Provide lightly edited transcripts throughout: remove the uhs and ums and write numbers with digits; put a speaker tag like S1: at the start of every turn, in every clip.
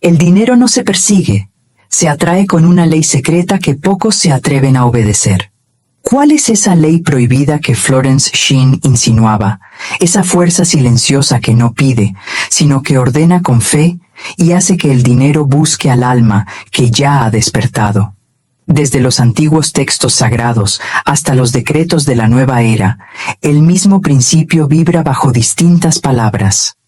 S1: El dinero no se persigue, se atrae con una ley secreta que pocos se atreven a obedecer. ¿Cuál es esa ley prohibida que Florence Shinn insinuaba? Esa fuerza silenciosa que no pide, sino que ordena con fe y hace que el dinero busque al alma que ya ha despertado. Desde los antiguos textos sagrados hasta los decretos de la nueva era, el mismo principio vibra bajo distintas palabras.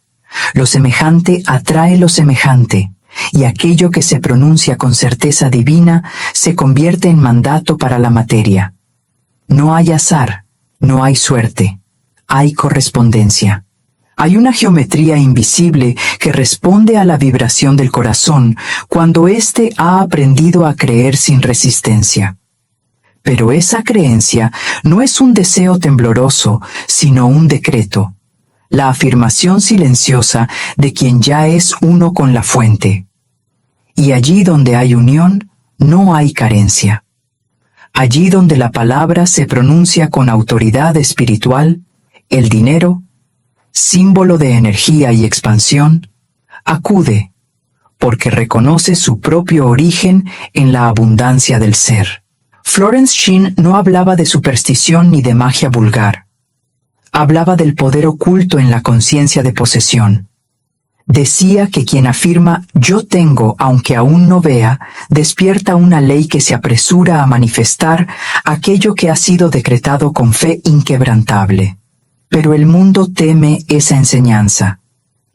S1: Lo semejante atrae lo semejante, y aquello que se pronuncia con certeza divina se convierte en mandato para la materia. No hay azar, no hay suerte, hay correspondencia. Hay una geometría invisible que responde a la vibración del corazón cuando éste ha aprendido a creer sin resistencia. Pero esa creencia no es un deseo tembloroso, sino un decreto, la afirmación silenciosa de quien ya es uno con la fuente. Y allí donde hay unión, no hay carencia. Allí donde la palabra se pronuncia con autoridad espiritual, el dinero, símbolo de energía y expansión, acude, porque reconoce su propio origen en la abundancia del ser. Florence Shinn no hablaba de superstición ni de magia vulgar. Hablaba del poder oculto en la conciencia de posesión. Decía que quien afirma «yo tengo aunque aún no vea» despierta una ley que se apresura a manifestar aquello que ha sido decretado con fe inquebrantable. Pero el mundo teme esa enseñanza.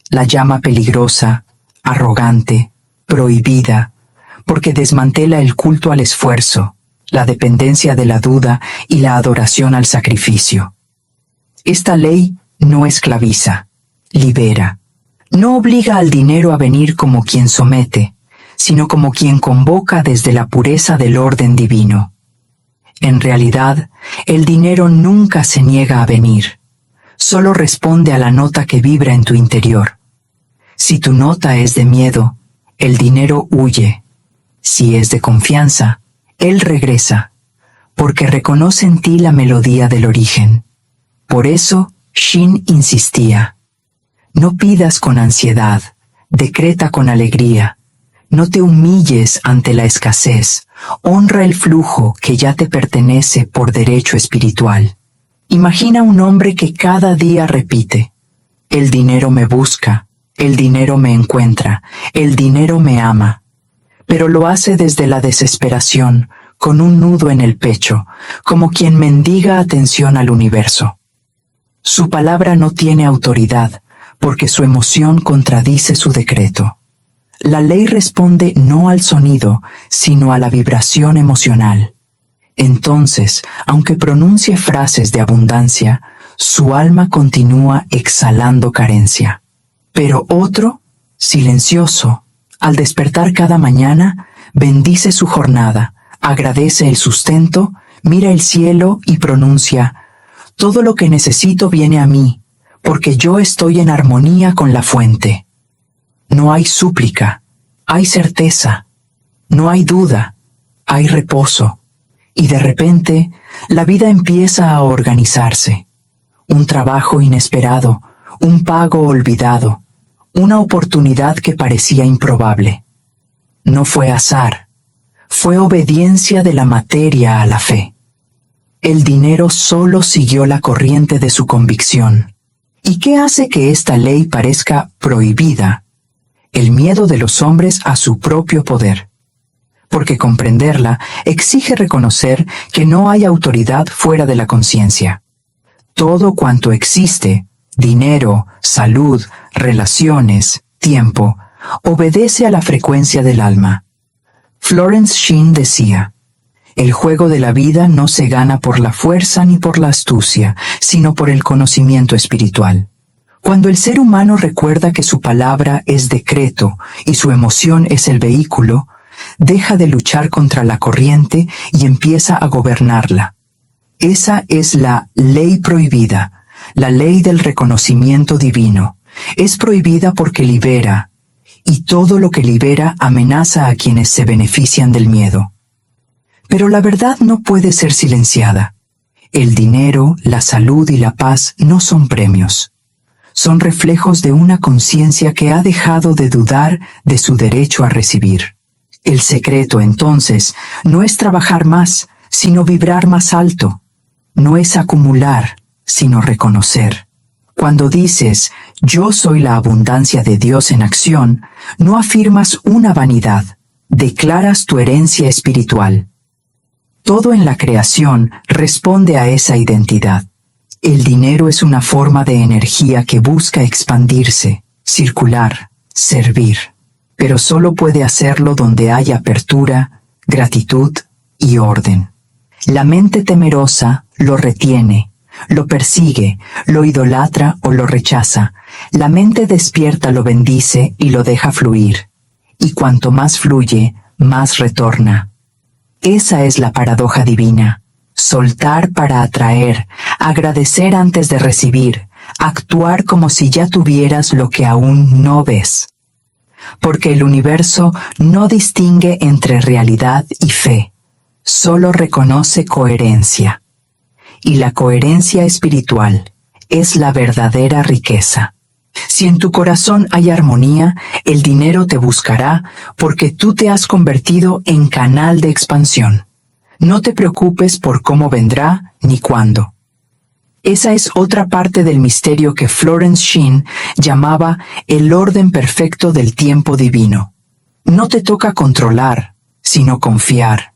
S1: La llama peligrosa, arrogante, prohibida, porque desmantela el culto al esfuerzo, la dependencia de la duda y la adoración al sacrificio. Esta ley no esclaviza, libera. No obliga al dinero a venir como quien somete, sino como quien convoca desde la pureza del orden divino. En realidad, el dinero nunca se niega a venir, solo responde a la nota que vibra en tu interior. Si tu nota es de miedo, el dinero huye. Si es de confianza, él regresa, porque reconoce en ti la melodía del origen. Por eso, Shinn insistía. No pidas con ansiedad, decreta con alegría. No te humilles ante la escasez, honra el flujo que ya te pertenece por derecho espiritual. Imagina un hombre que cada día repite: el dinero me busca, el dinero me encuentra, el dinero me ama. Pero lo hace desde la desesperación, con un nudo en el pecho, como quien mendiga atención al universo. Su palabra no tiene autoridad, porque su emoción contradice su decreto. La ley responde no al sonido, sino a la vibración emocional. Entonces, aunque pronuncie frases de abundancia, su alma continúa exhalando carencia. Pero otro, silencioso, al despertar cada mañana, bendice su jornada, agradece el sustento, mira el cielo y pronuncia: todo lo que necesito viene a mí, porque yo estoy en armonía con la fuente. No hay súplica, hay certeza. No hay duda, hay reposo. Y de repente, la vida empieza a organizarse. Un trabajo inesperado, un pago olvidado, una oportunidad que parecía improbable. No fue azar, fue obediencia de la materia a la fe. El dinero solo siguió la corriente de su convicción. ¿Y qué hace que esta ley parezca prohibida? El miedo de los hombres a su propio poder. Porque comprenderla exige reconocer que no hay autoridad fuera de la conciencia. Todo cuanto existe, dinero, salud, relaciones, tiempo, obedece a la frecuencia del alma. Florence Shinn decía: el juego de la vida no se gana por la fuerza ni por la astucia, sino por el conocimiento espiritual. Cuando el ser humano recuerda que su palabra es decreto y su emoción es el vehículo, deja de luchar contra la corriente y empieza a gobernarla. Esa es la ley prohibida, la ley del reconocimiento divino. Es prohibida porque libera, y todo lo que libera amenaza a quienes se benefician del miedo. Pero la verdad no puede ser silenciada. El dinero, la salud y la paz no son premios. son reflejos de una conciencia que ha dejado de dudar de su derecho a recibir. El secreto, entonces, no es trabajar más, sino vibrar más alto. No es acumular, sino reconocer. Cuando dices, yo soy la abundancia de Dios en acción, no afirmas una vanidad, declaras tu herencia espiritual. Todo en la creación responde a esa identidad. El dinero es una forma de energía que busca expandirse, circular, servir, pero solo puede hacerlo donde hay apertura, gratitud y orden. La mente temerosa lo retiene, lo persigue, lo idolatra o lo rechaza. La mente despierta lo bendice y lo deja fluir. Y cuanto más fluye, más retorna. Esa es la paradoja divina. Soltar para atraer, agradecer antes de recibir, actuar como si ya tuvieras lo que aún no ves. Porque el universo no distingue entre realidad y fe, solo reconoce coherencia. Y la coherencia espiritual es la verdadera riqueza. Si en tu corazón hay armonía, el dinero te buscará porque tú te has convertido en canal de expansión. No te preocupes por cómo vendrá ni cuándo. Esa es otra parte del misterio que Florence Shinn llamaba el orden perfecto del tiempo divino. No te toca controlar, sino confiar.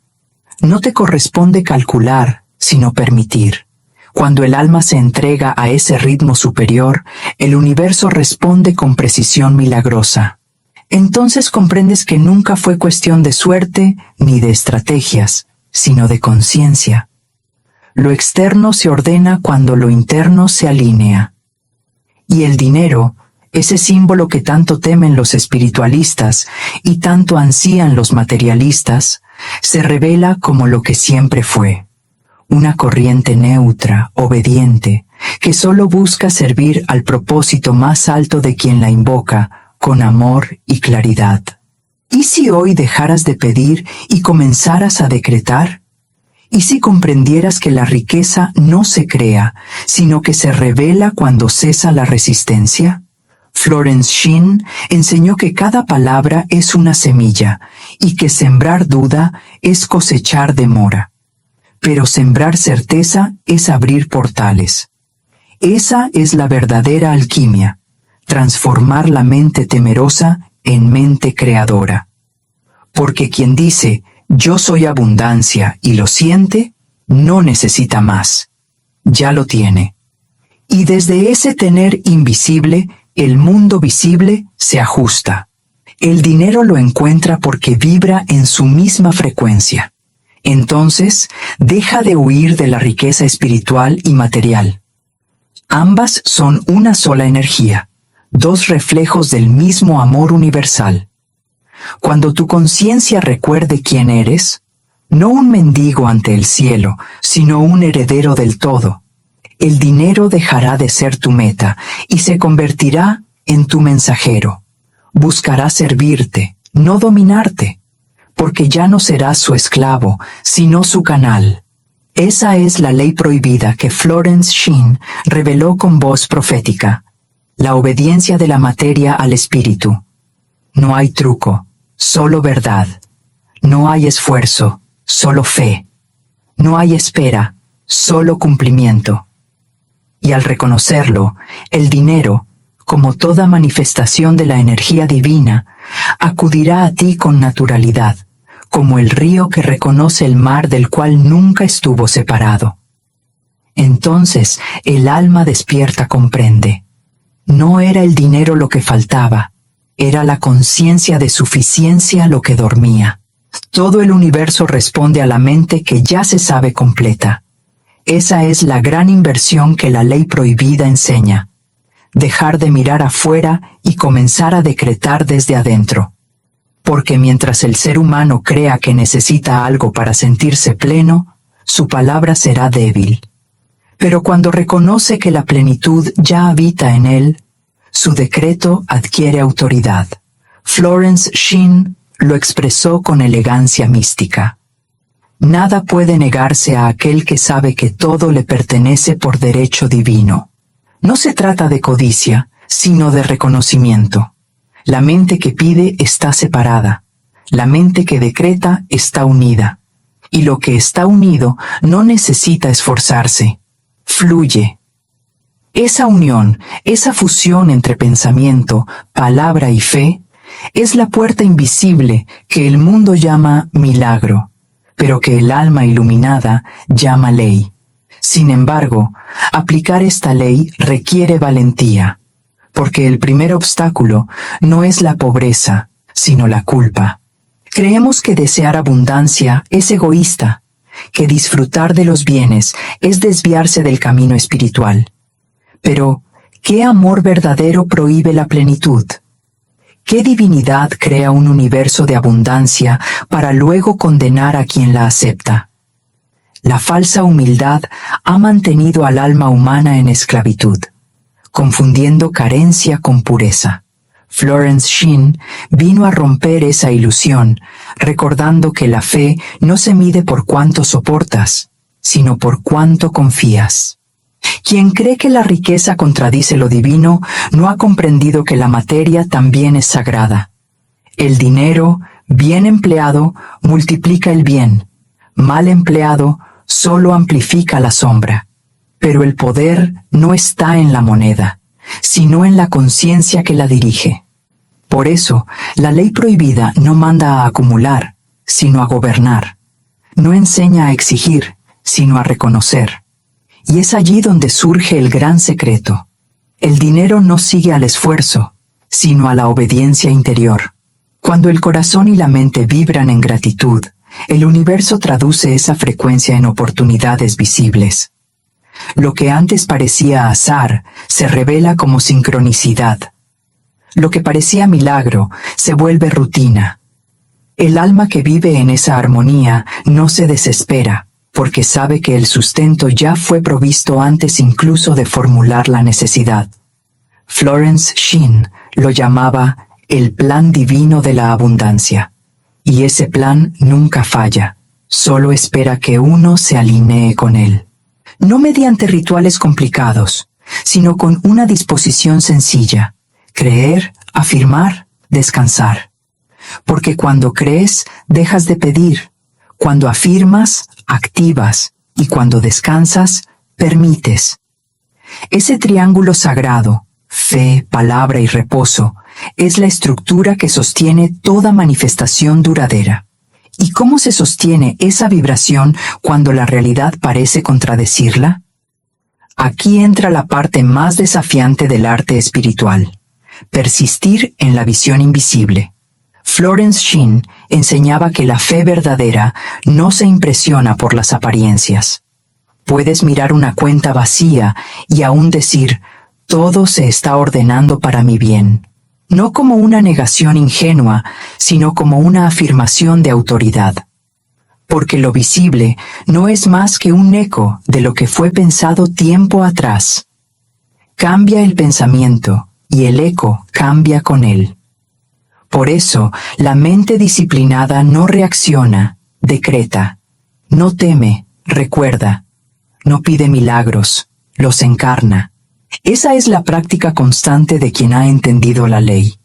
S1: No te corresponde calcular, sino permitir. Cuando el alma se entrega a ese ritmo superior, el universo responde con precisión milagrosa. Entonces comprendes que nunca fue cuestión de suerte ni de estrategias, sino de conciencia. Lo externo se ordena cuando lo interno se alinea. Y el dinero, ese símbolo que tanto temen los espiritualistas y tanto ansían los materialistas, se revela como lo que siempre fue. Una corriente neutra, obediente, que solo busca servir al propósito más alto de quien la invoca, con amor y claridad. ¿Y si hoy dejaras de pedir y comenzaras a decretar? ¿Y si comprendieras que la riqueza no se crea, sino que se revela cuando cesa la resistencia? Florence Shinn enseñó que cada palabra es una semilla y que sembrar duda es cosechar demora. Pero sembrar certeza es abrir portales. Esa es la verdadera alquimia, transformar la mente temerosa en mente creadora. Porque quien dice, yo soy abundancia y lo siente, no necesita más. Ya lo tiene. Y desde ese tener invisible, el mundo visible se ajusta. El dinero lo encuentra porque vibra en su misma frecuencia. Entonces, deja de huir de la riqueza espiritual y material. Ambas son una sola energía, dos reflejos del mismo amor universal. Cuando tu conciencia recuerde quién eres, no un mendigo ante el cielo, sino un heredero del todo, el dinero dejará de ser tu meta y se convertirá en tu mensajero. Buscará servirte, no dominarte, porque ya no serás su esclavo, sino su canal. Esa es la ley prohibida que Florence Shinn reveló con voz profética, la obediencia de la materia al espíritu. No hay truco, solo verdad. No hay esfuerzo, solo fe. No hay espera, solo cumplimiento. Y al reconocerlo, el dinero, como toda manifestación de la energía divina, acudirá a ti con naturalidad, como el río que reconoce el mar del cual nunca estuvo separado. Entonces el alma despierta comprende. No era el dinero lo que faltaba, era la conciencia de suficiencia lo que dormía. Todo el universo responde a la mente que ya se sabe completa. Esa es la gran inversión que la ley prohibida enseña. Dejar de mirar afuera y comenzar a decretar desde adentro. Porque mientras el ser humano crea que necesita algo para sentirse pleno, su palabra será débil. Pero cuando reconoce que la plenitud ya habita en él, su decreto adquiere autoridad. Florence Shinn lo expresó con elegancia mística. Nada puede negarse a aquel que sabe que todo le pertenece por derecho divino. No se trata de codicia, sino de reconocimiento. La mente que pide está separada. La mente que decreta está unida. Y lo que está unido no necesita esforzarse. Fluye. Esa unión, esa fusión entre pensamiento, palabra y fe, es la puerta invisible que el mundo llama milagro, pero que el alma iluminada llama ley. Sin embargo, aplicar esta ley requiere valentía, porque el primer obstáculo no es la pobreza, sino la culpa. Creemos que desear abundancia es egoísta, que disfrutar de los bienes es desviarse del camino espiritual. Pero, ¿qué amor verdadero prohíbe la plenitud? ¿Qué divinidad crea un universo de abundancia para luego condenar a quien la acepta? La falsa humildad ha mantenido al alma humana en esclavitud, confundiendo carencia con pureza. Florence Shinn vino a romper esa ilusión, recordando que la fe no se mide por cuánto soportas, sino por cuánto confías. Quien cree que la riqueza contradice lo divino no ha comprendido que la materia también es sagrada. El dinero, bien empleado, multiplica el bien. Mal empleado, solo amplifica la sombra. Pero el poder no está en la moneda, sino en la conciencia que la dirige. Por eso, la ley prohibida no manda a acumular, sino a gobernar. No enseña a exigir, sino a reconocer. Y es allí donde surge el gran secreto. El dinero no sigue al esfuerzo, sino a la obediencia interior. Cuando el corazón y la mente vibran en gratitud, el universo traduce esa frecuencia en oportunidades visibles. Lo que antes parecía azar se revela como sincronicidad. Lo que parecía milagro se vuelve rutina. El alma que vive en esa armonía no se desespera, porque sabe que el sustento ya fue provisto antes incluso de formular la necesidad. Florence Shinn lo llamaba el plan divino de la abundancia. Y ese plan nunca falla, solo espera que uno se alinee con él. No mediante rituales complicados, sino con una disposición sencilla: creer, afirmar, descansar. Porque cuando crees, dejas de pedir. Cuando afirmas, activas. Y cuando descansas, permites. Ese triángulo sagrado, fe, palabra y reposo, es la estructura que sostiene toda manifestación duradera. ¿Y cómo se sostiene esa vibración cuando la realidad parece contradecirla? Aquí entra la parte más desafiante del arte espiritual: persistir en la visión invisible. Florence Shinn enseñaba que la fe verdadera no se impresiona por las apariencias. Puedes mirar una cuenta vacía y aún decir: todo se está ordenando para mi bien. No como una negación ingenua, sino como una afirmación de autoridad. Porque lo visible no es más que un eco de lo que fue pensado tiempo atrás. Cambia el pensamiento y el eco cambia con él. Por eso, la mente disciplinada no reacciona, decreta. No teme, recuerda. No pide milagros, los encarna. Esa es la práctica constante de quien ha entendido la ley.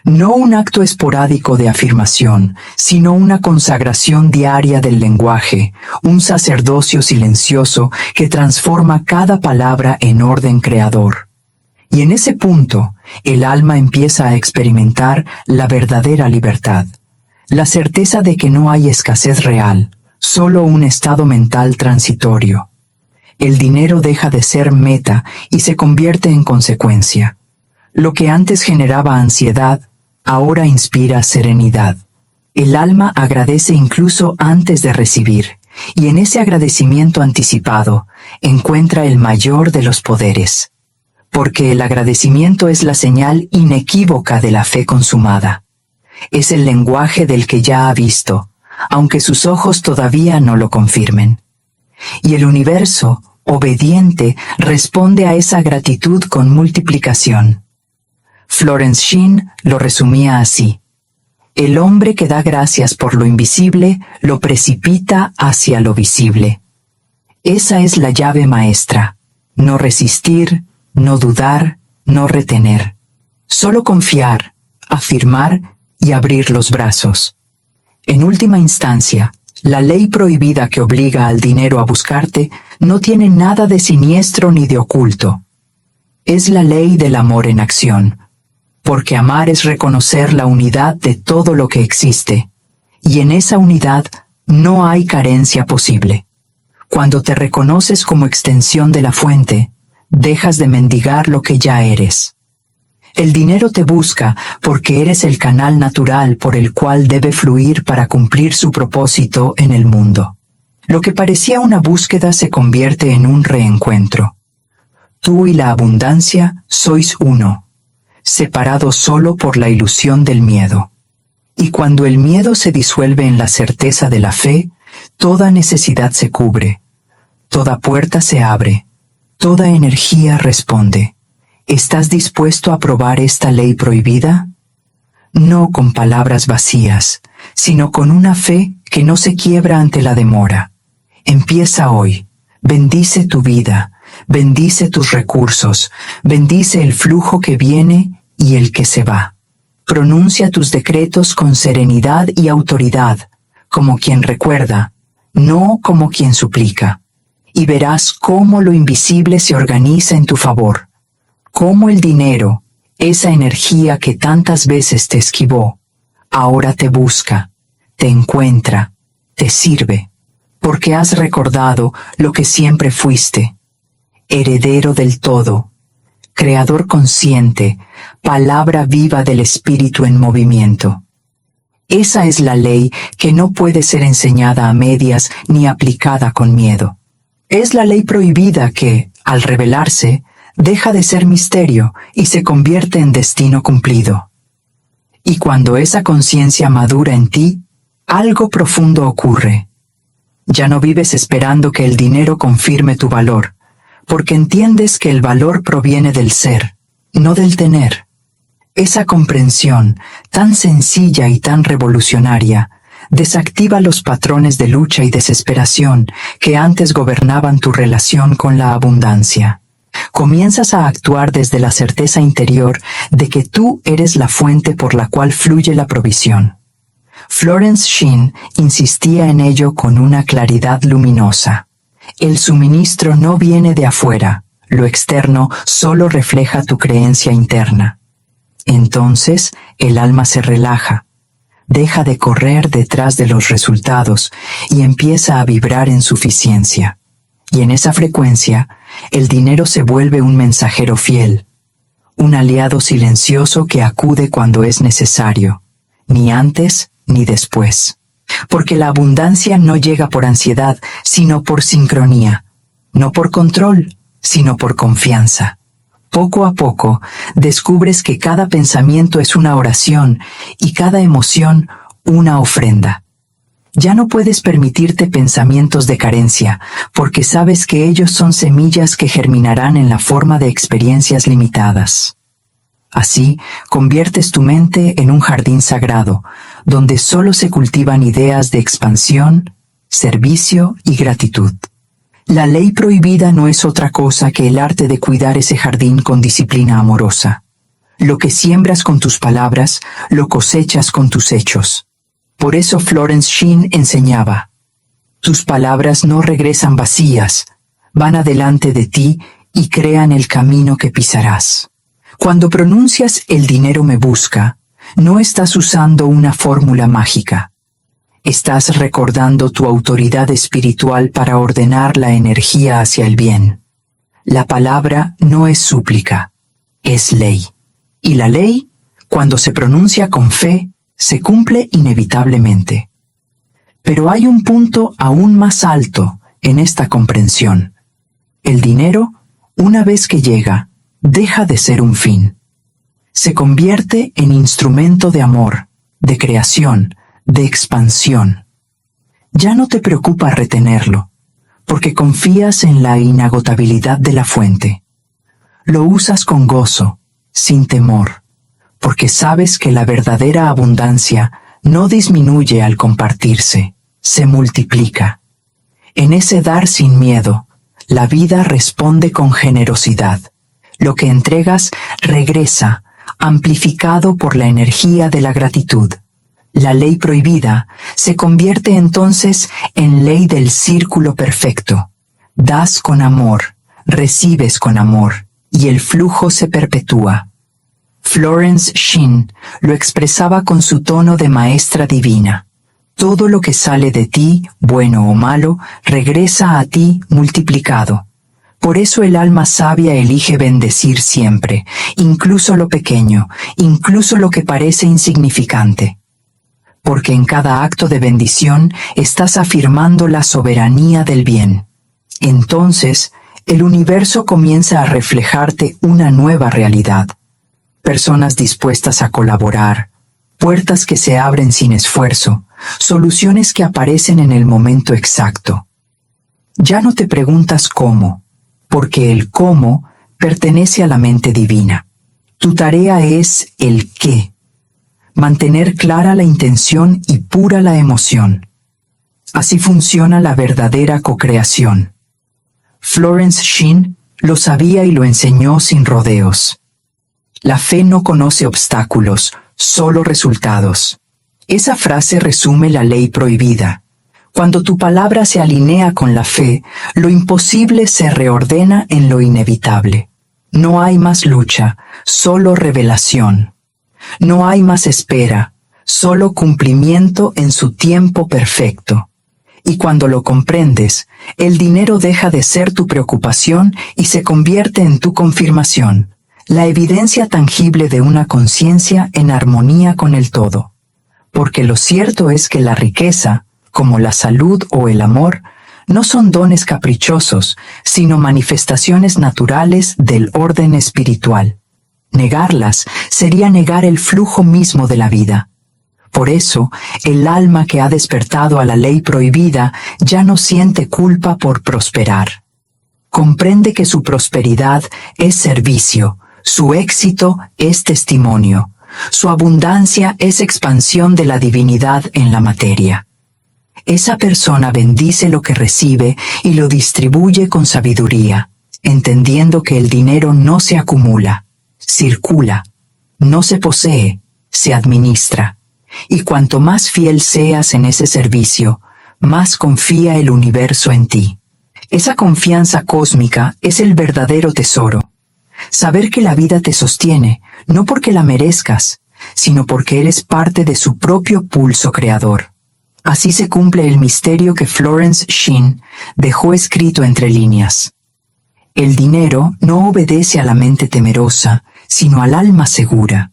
S1: No un acto esporádico de afirmación, sino una consagración diaria del lenguaje, un sacerdocio silencioso que transforma cada palabra en orden creador. Y en ese punto, el alma empieza a experimentar la verdadera libertad, la certeza de que no hay escasez real, solo un estado mental transitorio. El dinero deja de ser meta y se convierte en consecuencia. Lo que antes generaba ansiedad, ahora inspira serenidad. El alma agradece incluso antes de recibir, y en ese agradecimiento anticipado encuentra el mayor de los poderes. Porque el agradecimiento es la señal inequívoca de la fe consumada. Es el lenguaje del que ya ha visto, aunque sus ojos todavía no lo confirmen. Y el universo, obediente, responde a esa gratitud con multiplicación. Florence Shinn lo resumía así: el hombre que da gracias por lo invisible lo precipita hacia lo visible. Esa es la llave maestra: no resistir, no dudar, no retener. Solo confiar, afirmar y abrir los brazos. En última instancia, la ley prohibida que obliga al dinero a buscarte no tiene nada de siniestro ni de oculto. Es la ley del amor en acción, porque amar es reconocer la unidad de todo lo que existe, y en esa unidad no hay carencia posible. Cuando te reconoces como extensión de la fuente, dejas de mendigar lo que ya eres. El dinero te busca porque eres el canal natural por el cual debe fluir para cumplir su propósito en el mundo. Lo que parecía una búsqueda se convierte en un reencuentro. Tú y la abundancia sois uno, separados solo por la ilusión del miedo. Y cuando el miedo se disuelve en la certeza de la fe, toda necesidad se cubre, toda puerta se abre, toda energía responde. ¿Estás dispuesto a probar esta ley prohibida? No con palabras vacías, sino con una fe que no se quiebra ante la demora. Empieza hoy. Bendice tu vida, bendice tus recursos, bendice el flujo que viene y el que se va. Pronuncia tus decretos con serenidad y autoridad, como quien recuerda, no como quien suplica. Y verás cómo lo invisible se organiza en tu favor. Cómo el dinero, esa energía que tantas veces te esquivó, ahora te busca, te encuentra, te sirve, porque has recordado lo que siempre fuiste, heredero del todo, creador consciente, palabra viva del espíritu en movimiento. Esa es la ley que no puede ser enseñada a medias ni aplicada con miedo. Es la ley prohibida que, al revelarse, deja de ser misterio y se convierte en destino cumplido. Y cuando esa conciencia madura en ti, algo profundo ocurre. Ya no vives esperando que el dinero confirme tu valor, porque entiendes que el valor proviene del ser, no del tener. Esa comprensión, tan sencilla y tan revolucionaria, desactiva los patrones de lucha y desesperación que antes gobernaban tu relación con la abundancia. Comienzas a actuar desde la certeza interior de que tú eres la fuente por la cual fluye la provisión. Florence Shinn insistía en ello con una claridad luminosa. El suministro no viene de afuera, lo externo solo refleja tu creencia interna. Entonces el alma se relaja, deja de correr detrás de los resultados y empieza a vibrar en suficiencia. Y en esa frecuencia, el dinero se vuelve un mensajero fiel, un aliado silencioso que acude cuando es necesario, ni antes ni después. Porque la abundancia no llega por ansiedad, sino por sincronía, no por control, sino por confianza. Poco a poco, descubres que cada pensamiento es una oración y cada emoción una ofrenda. Ya no puedes permitirte pensamientos de carencia, porque sabes que ellos son semillas que germinarán en la forma de experiencias limitadas. Así, conviertes tu mente en un jardín sagrado, donde solo se cultivan ideas de expansión, servicio y gratitud. La ley prohibida no es otra cosa que el arte de cuidar ese jardín con disciplina amorosa. Lo que siembras con tus palabras, lo cosechas con tus hechos. Por eso Florence Shinn enseñaba: tus palabras no regresan vacías, van adelante de ti y crean el camino que pisarás. Cuando pronuncias "el dinero me busca", no estás usando una fórmula mágica. Estás recordando tu autoridad espiritual para ordenar la energía hacia el bien. La palabra no es súplica, es ley. Y la ley, cuando se pronuncia con fe, se cumple inevitablemente. Pero hay un punto aún más alto en esta comprensión. El dinero, una vez que llega, deja de ser un fin. Se convierte en instrumento de amor, de creación, de expansión. Ya no te preocupa retenerlo, porque confías en la inagotabilidad de la fuente. Lo usas con gozo, sin temor, porque sabes que la verdadera abundancia no disminuye al compartirse, se multiplica. En ese dar sin miedo, la vida responde con generosidad. Lo que entregas regresa, amplificado por la energía de la gratitud. La ley prohibida se convierte entonces en ley del círculo perfecto. Das con amor, recibes con amor, y el flujo se perpetúa. Florence Shinn lo expresaba con su tono de maestra divina. Todo lo que sale de ti, bueno o malo, regresa a ti multiplicado. Por eso el alma sabia elige bendecir siempre, incluso lo pequeño, incluso lo que parece insignificante. Porque en cada acto de bendición estás afirmando la soberanía del bien. Entonces, el universo comienza a reflejarte una nueva realidad. Personas dispuestas a colaborar, puertas que se abren sin esfuerzo, soluciones que aparecen en el momento exacto. Ya no te preguntas cómo, porque el cómo pertenece a la mente divina. Tu tarea es el qué. Mantener clara la intención y pura la emoción. Así funciona la verdadera cocreación. Florence Shinn lo sabía y lo enseñó sin rodeos. La fe no conoce obstáculos, solo resultados. Esa frase resume la ley prohibida. Cuando tu palabra se alinea con la fe, lo imposible se reordena en lo inevitable. No hay más lucha, solo revelación. No hay más espera, solo cumplimiento en su tiempo perfecto. Y cuando lo comprendes, el dinero deja de ser tu preocupación y se convierte en tu confirmación, la evidencia tangible de una conciencia en armonía con el todo. Porque lo cierto es que la riqueza, como la salud o el amor, no son dones caprichosos, sino manifestaciones naturales del orden espiritual. Negarlas sería negar el flujo mismo de la vida. Por eso, el alma que ha despertado a la ley prohibida ya no siente culpa por prosperar. Comprende que su prosperidad es servicio, su éxito es testimonio, su abundancia es expansión de la divinidad en la materia. Esa persona bendice lo que recibe y lo distribuye con sabiduría, entendiendo que el dinero no se acumula, circula, no se posee, se administra. Y cuanto más fiel seas en ese servicio, más confía el universo en ti. Esa confianza cósmica es el verdadero tesoro. Saber que la vida te sostiene, no porque la merezcas, sino porque eres parte de su propio pulso creador. Así se cumple el misterio que Florence Shinn dejó escrito entre líneas. El dinero no obedece a la mente temerosa, sino al alma segura.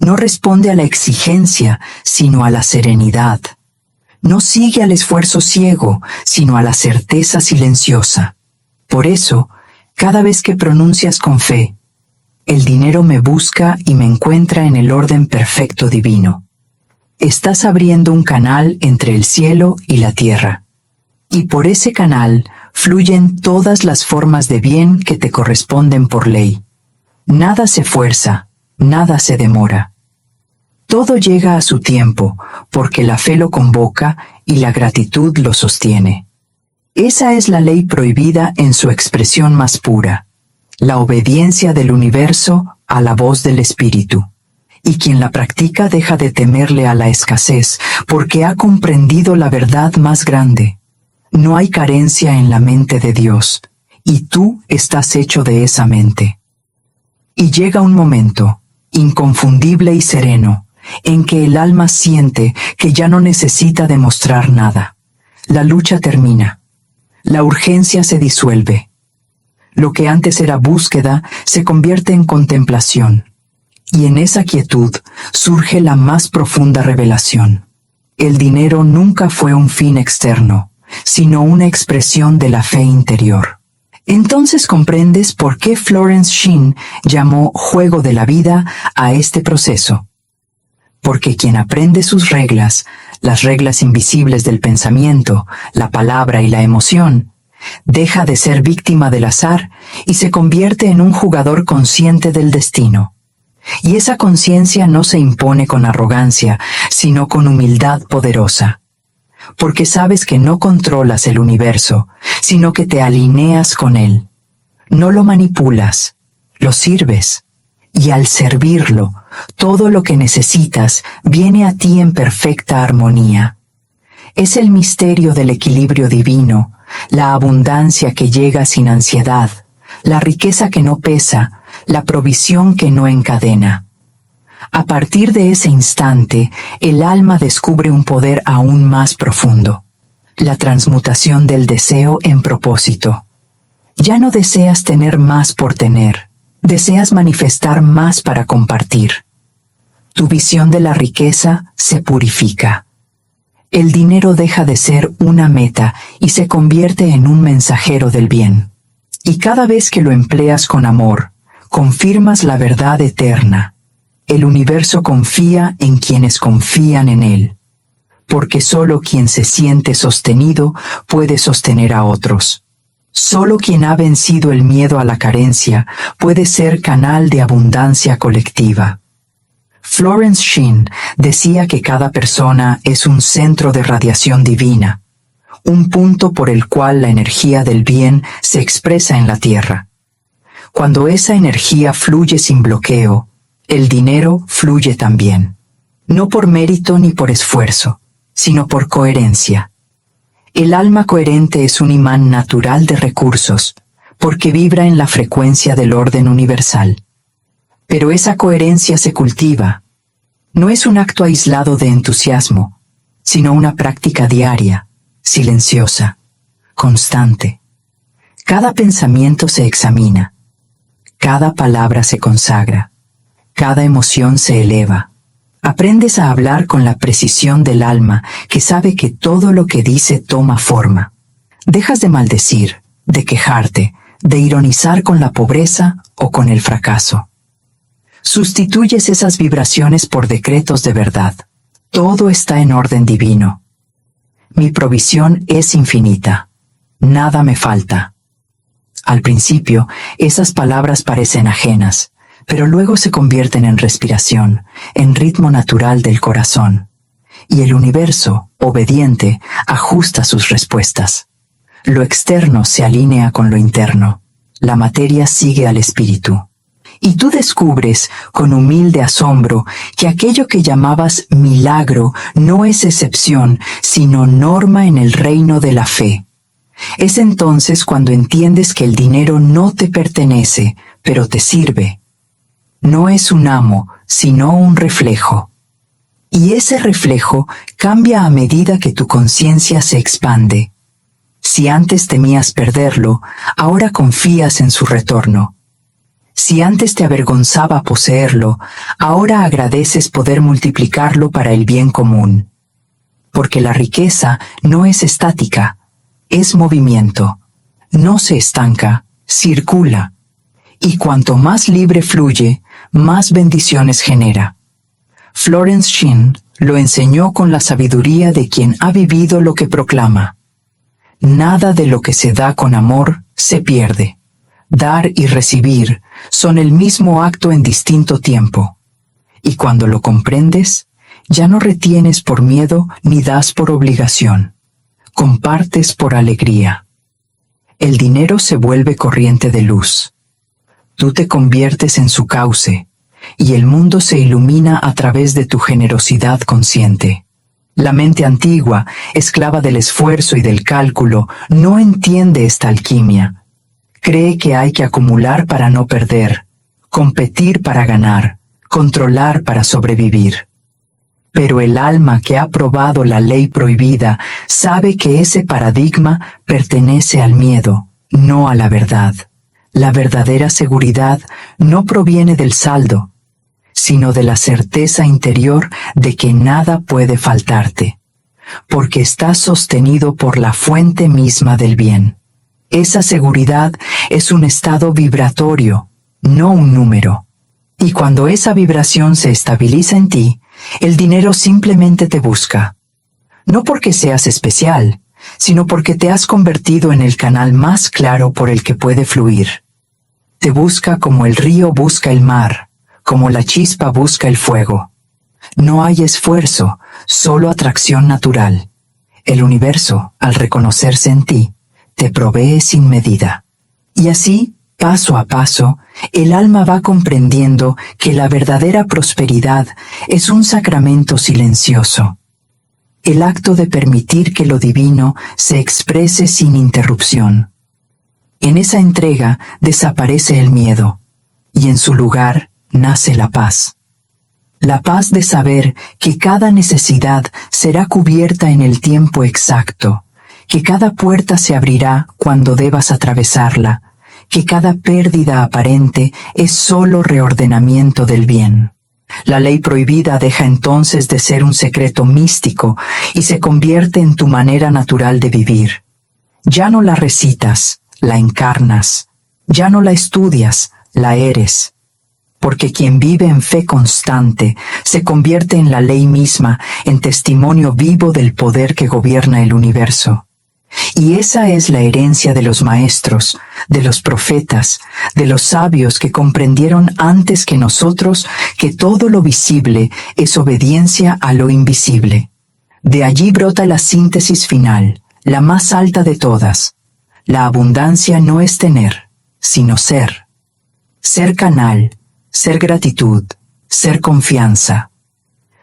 S1: No responde a la exigencia, sino a la serenidad. No sigue al esfuerzo ciego, sino a la certeza silenciosa. Por eso, cada vez que pronuncias con fe, el dinero me busca y me encuentra en el orden perfecto divino. Estás abriendo un canal entre el cielo y la tierra. Y por ese canal fluyen todas las formas de bien que te corresponden por ley. Nada se fuerza, nada se demora. Todo llega a su tiempo, porque la fe lo convoca y la gratitud lo sostiene. Esa es la ley prohibida en su expresión más pura, la obediencia del universo a la voz del espíritu. Y quien la practica deja de temerle a la escasez, porque ha comprendido la verdad más grande. No hay carencia en la mente de Dios, y tú estás hecho de esa mente. Y llega un momento, inconfundible y sereno, en que el alma siente que ya no necesita demostrar nada. La lucha termina. La urgencia se disuelve. Lo que antes era búsqueda se convierte en contemplación. Y en esa quietud surge la más profunda revelación. El dinero nunca fue un fin externo, sino una expresión de la fe interior. Entonces comprendes por qué Florence Shinn llamó juego de la vida a este proceso. Porque quien aprende sus reglas, las reglas invisibles del pensamiento, la palabra y la emoción, deja de ser víctima del azar y se convierte en un jugador consciente del destino. Y esa conciencia no se impone con arrogancia, sino con humildad poderosa. Porque sabes que no controlas el universo, sino que te alineas con él. No lo manipulas, lo sirves. Y al servirlo, todo lo que necesitas viene a ti en perfecta armonía. Es el misterio del equilibrio divino, la abundancia que llega sin ansiedad, la riqueza que no pesa, la provisión que no encadena. A partir de ese instante, el alma descubre un poder aún más profundo, la transmutación del deseo en propósito. Ya no deseas tener más por tener, deseas manifestar más para compartir. Tu visión de la riqueza se purifica. El dinero deja de ser una meta y se convierte en un mensajero del bien. Y cada vez que lo empleas con amor, confirmas la verdad eterna. El universo confía en quienes confían en él, porque solo quien se siente sostenido puede sostener a otros. Solo quien ha vencido el miedo a la carencia puede ser canal de abundancia colectiva. Florence Shinn decía que cada persona es un centro de radiación divina, un punto por el cual la energía del bien se expresa en la tierra. Cuando esa energía fluye sin bloqueo, el dinero fluye también, no por mérito ni por esfuerzo, sino por coherencia. El alma coherente es un imán natural de recursos, porque vibra en la frecuencia del orden universal. Pero esa coherencia se cultiva. No es un acto aislado de entusiasmo, sino una práctica diaria, silenciosa, constante. Cada pensamiento se examina, cada palabra se consagra, cada emoción se eleva. Aprendes a hablar con la precisión del alma que sabe que todo lo que dice toma forma. Dejas de maldecir, de quejarte, de ironizar con la pobreza o con el fracaso. Sustituyes esas vibraciones por decretos de verdad. Todo está en orden divino. Mi provisión es infinita. Nada me falta. Al principio, esas palabras parecen ajenas, pero luego se convierten en respiración, en ritmo natural del corazón. Y el universo, obediente, ajusta sus respuestas. Lo externo se alinea con lo interno. La materia sigue al espíritu. Y tú descubres, con humilde asombro, que aquello que llamabas milagro no es excepción, sino norma en el reino de la fe. Es entonces cuando entiendes que el dinero no te pertenece, pero te sirve. No es un amo, sino un reflejo. Y ese reflejo cambia a medida que tu conciencia se expande. Si antes temías perderlo, ahora confías en su retorno. Si antes te avergonzaba poseerlo, ahora agradeces poder multiplicarlo para el bien común. Porque la riqueza no es estática, es movimiento. No se estanca, circula. Y cuanto más libre fluye, más bendiciones genera. Florence Shinn lo enseñó con la sabiduría de quien ha vivido lo que proclama. Nada de lo que se da con amor se pierde. Dar y recibir son el mismo acto en distinto tiempo. Y cuando lo comprendes, ya no retienes por miedo ni das por obligación. Compartes por alegría. El dinero se vuelve corriente de luz. Tú te conviertes en su cauce, y el mundo se ilumina a través de tu generosidad consciente. La mente antigua, esclava del esfuerzo y del cálculo, no entiende esta alquimia. Cree que hay que acumular para no perder, competir para ganar, controlar para sobrevivir. Pero el alma que ha probado la ley prohibida sabe que ese paradigma pertenece al miedo, no a la verdad. La verdadera seguridad no proviene del saldo, sino de la certeza interior de que nada puede faltarte, porque estás sostenido por la fuente misma del bien. Esa seguridad es un estado vibratorio, no un número. Y cuando esa vibración se estabiliza en ti, el dinero simplemente te busca. No porque seas especial, sino porque te has convertido en el canal más claro por el que puede fluir. Te busca como el río busca el mar, como la chispa busca el fuego. No hay esfuerzo, solo atracción natural. El universo, al reconocerse en ti, te provee sin medida. Y así, Paso a paso, el alma va comprendiendo que la verdadera prosperidad es un sacramento silencioso. El acto de permitir que lo divino se exprese sin interrupción. En esa entrega desaparece el miedo, y en su lugar nace la paz. La paz de saber que cada necesidad será cubierta en el tiempo exacto, que cada puerta se abrirá cuando debas atravesarla, que cada pérdida aparente es solo reordenamiento del bien. La ley prohibida deja entonces de ser un secreto místico y se convierte en tu manera natural de vivir. Ya no la recitas, la encarnas. Ya no la estudias, la eres. Porque quien vive en fe constante se convierte en la ley misma, en testimonio vivo del poder que gobierna el universo. Y esa es la herencia de los maestros, de los profetas, de los sabios que comprendieron antes que nosotros que todo lo visible es obediencia a lo invisible. De allí brota la síntesis final, la más alta de todas. La abundancia no es tener, sino ser. Ser canal, ser gratitud, ser confianza.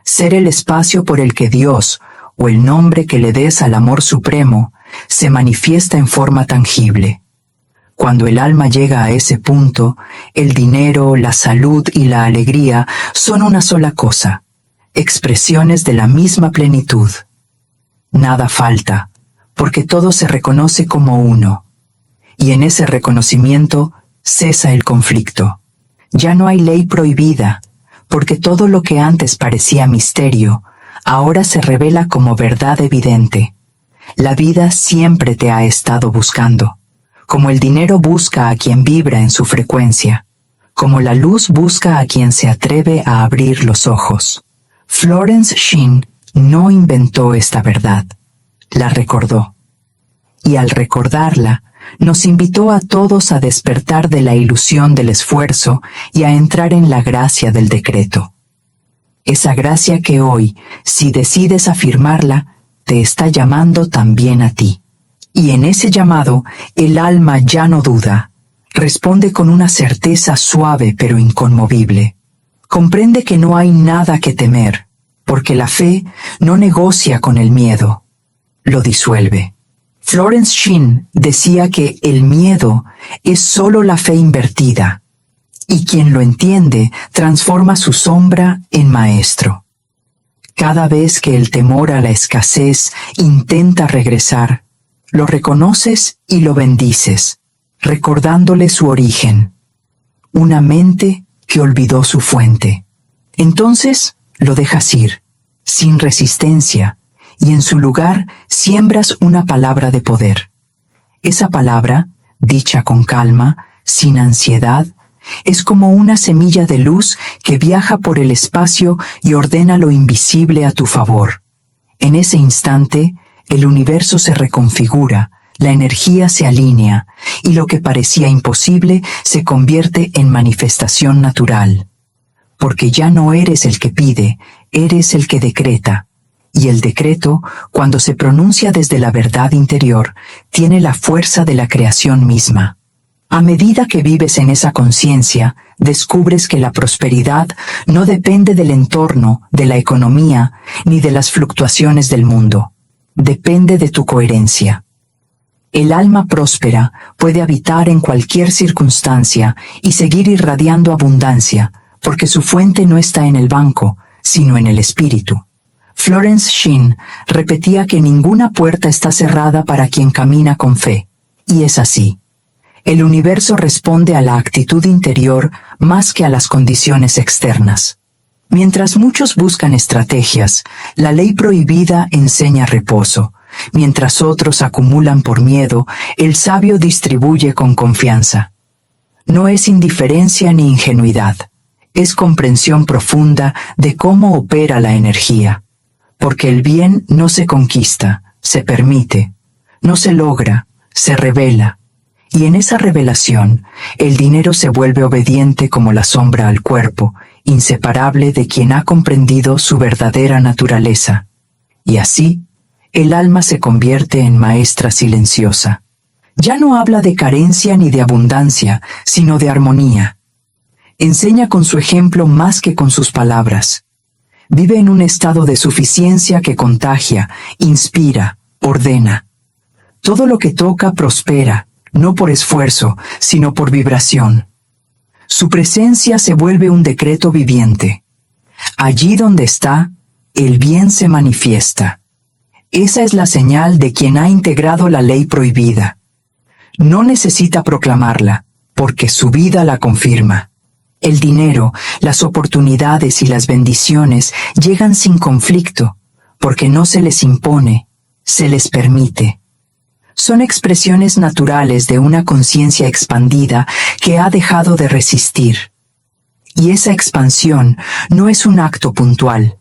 S1: Ser el espacio por el que Dios, o el nombre que le des al amor supremo, se manifiesta en forma tangible. Cuando el alma llega a ese punto, el dinero, la salud y la alegría son una sola cosa, expresiones de la misma plenitud. Nada falta, porque todo se reconoce como uno, y en ese reconocimiento cesa el conflicto. Ya no hay ley prohibida, porque todo lo que antes parecía misterio, ahora se revela como verdad evidente. La vida siempre te ha estado buscando, como el dinero busca a quien vibra en su frecuencia, como la luz busca a quien se atreve a abrir los ojos. Florence Shinn no inventó esta verdad, la recordó. Y al recordarla, nos invitó a todos a despertar de la ilusión del esfuerzo y a entrar en la gracia del decreto. Esa gracia que hoy, si decides afirmarla, te está llamando también a ti. Y en ese llamado, el alma ya no duda. Responde con una certeza suave pero inconmovible. Comprende que no hay nada que temer, porque la fe no negocia con el miedo, lo disuelve. Florence Shinn decía que el miedo es solo la fe invertida, y quien lo entiende transforma su sombra en maestro. Cada vez que el temor a la escasez intenta regresar, lo reconoces y lo bendices, recordándole su origen, una mente que olvidó su fuente. Entonces lo dejas ir, sin resistencia, y en su lugar siembras una palabra de poder. Esa palabra, dicha con calma, sin ansiedad, es como una semilla de luz que viaja por el espacio y ordena lo invisible a tu favor. En ese instante, el universo se reconfigura, la energía se alinea, y lo que parecía imposible se convierte en manifestación natural. Porque ya no eres el que pide, eres el que decreta. Y el decreto, cuando se pronuncia desde la verdad interior, tiene la fuerza de la creación misma. A medida que vives en esa conciencia, descubres que la prosperidad no depende del entorno, de la economía, ni de las fluctuaciones del mundo. Depende de tu coherencia. El alma próspera puede habitar en cualquier circunstancia y seguir irradiando abundancia, porque su fuente no está en el banco, sino en el espíritu. Florence Shinn repetía que ninguna puerta está cerrada para quien camina con fe, y es así. El universo responde a la actitud interior más que a las condiciones externas. Mientras muchos buscan estrategias, la ley prohibida enseña reposo. Mientras otros acumulan por miedo, el sabio distribuye con confianza. No es indiferencia ni ingenuidad, es comprensión profunda de cómo opera la energía. Porque el bien no se conquista, se permite, no se logra, se revela. Y en esa revelación, el dinero se vuelve obediente como la sombra al cuerpo, inseparable de quien ha comprendido su verdadera naturaleza. Y así, el alma se convierte en maestra silenciosa. Ya no habla de carencia ni de abundancia, sino de armonía. Enseña con su ejemplo más que con sus palabras. Vive en un estado de suficiencia que contagia, inspira, ordena. Todo lo que toca prospera, no por esfuerzo, sino por vibración. Su presencia se vuelve un decreto viviente. Allí donde está, el bien se manifiesta. Esa es la señal de quien ha integrado la ley prohibida. No necesita proclamarla, porque su vida la confirma. El dinero, las oportunidades y las bendiciones llegan sin conflicto, porque no se les impone, se les permite. Son expresiones naturales de una conciencia expandida que ha dejado de resistir. Y esa expansión no es un acto puntual,